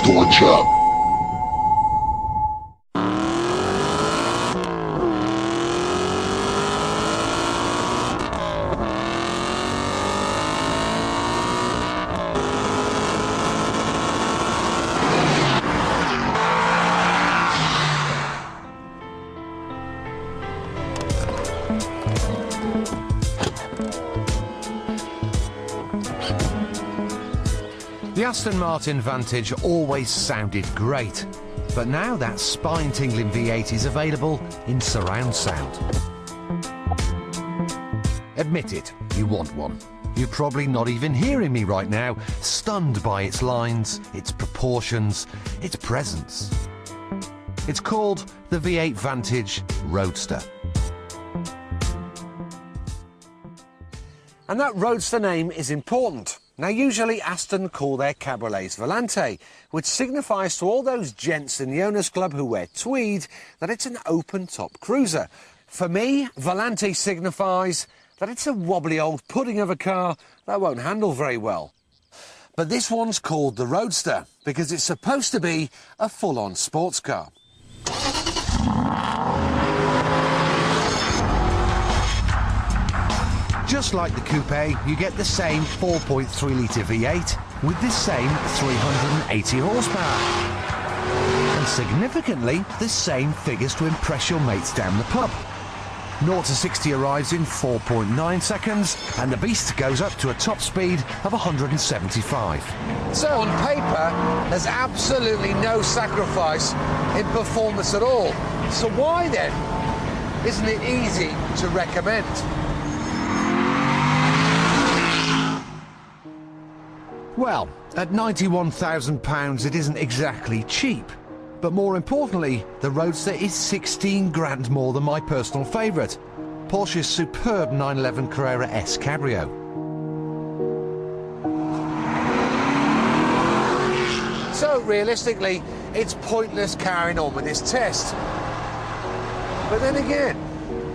Staunch up. The Aston Martin Vantage always sounded great, but now that spine-tingling V8 is available in surround sound. Admit it, you want one. You're probably not even hearing me right now, stunned by its lines, its proportions, its presence. It's called the V8 Vantage Roadster. And that Roadster name is important. Now, usually Aston call their cabriolets Volante, which signifies to all those gents in the owners' club who wear tweed that it's an open-top cruiser. For me, Volante signifies that it's a wobbly old pudding of a car that won't handle very well. But this one's called the Roadster because it's supposed to be a full-on sports car. Just like the coupe, you get the same 4.3-litre V8 with the same 380 horsepower. And significantly, the same figures to impress your mates down the pub. 0 to 60 arrives in 4.9 seconds, and the beast goes up to a top speed of 175. So on paper, there's absolutely no sacrifice in performance at all. So why then isn't it easy to recommend? Well, at £91,000 it isn't exactly cheap, but more importantly, the Roadster is 16 grand more than my personal favourite, Porsche's superb 911 Carrera S Cabrio. So realistically, it's pointless carrying on with this test. But then again,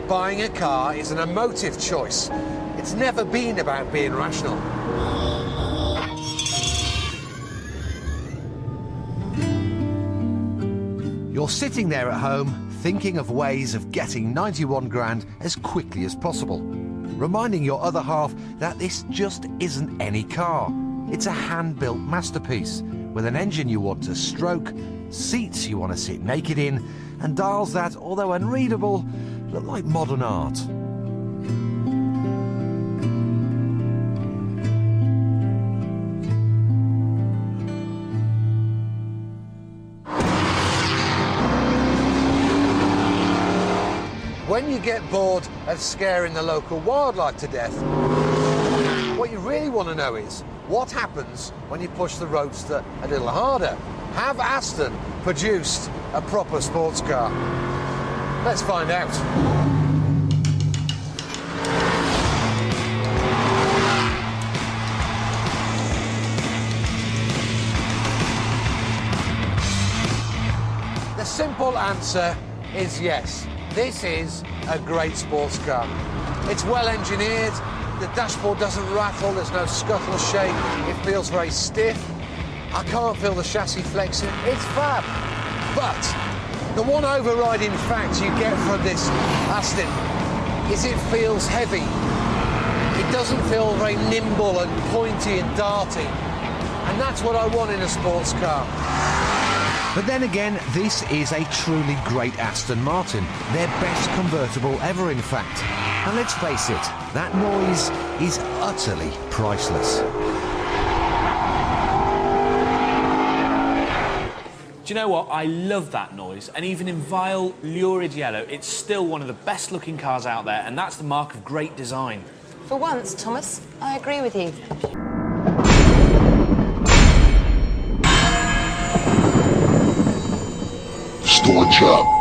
buying a car is an emotive choice. It's never been about being rational. You're sitting there at home thinking of ways of getting 91 grand as quickly as possible, reminding your other half that this just isn't any car. It's a hand-built masterpiece with an engine you want to stroke, seats you want to sit naked in, and dials that, although unreadable, look like modern art. When you get bored of scaring the local wildlife to death, what you really want to know is what happens when you push the Roadster a little harder. Have Aston produced a proper sports car? Let's find out. The simple answer is yes. This is a great sports car. It's well engineered, the dashboard doesn't rattle, there's no scuttle shake, it feels very stiff. I can't feel the chassis flexing, it's fab. But the one overriding fact you get from this Aston is it feels heavy. It doesn't feel very nimble and pointy and darty. And that's what I want in a sports car. But then again, this is a truly great Aston Martin, their best convertible ever in fact. And let's face it, that noise is utterly priceless. Do you know what? I love that noise, and even in vile, lurid yellow, it's still one of the best looking cars out there, and that's the mark of great design. For once, Thomas, I agree with you. Staunch up.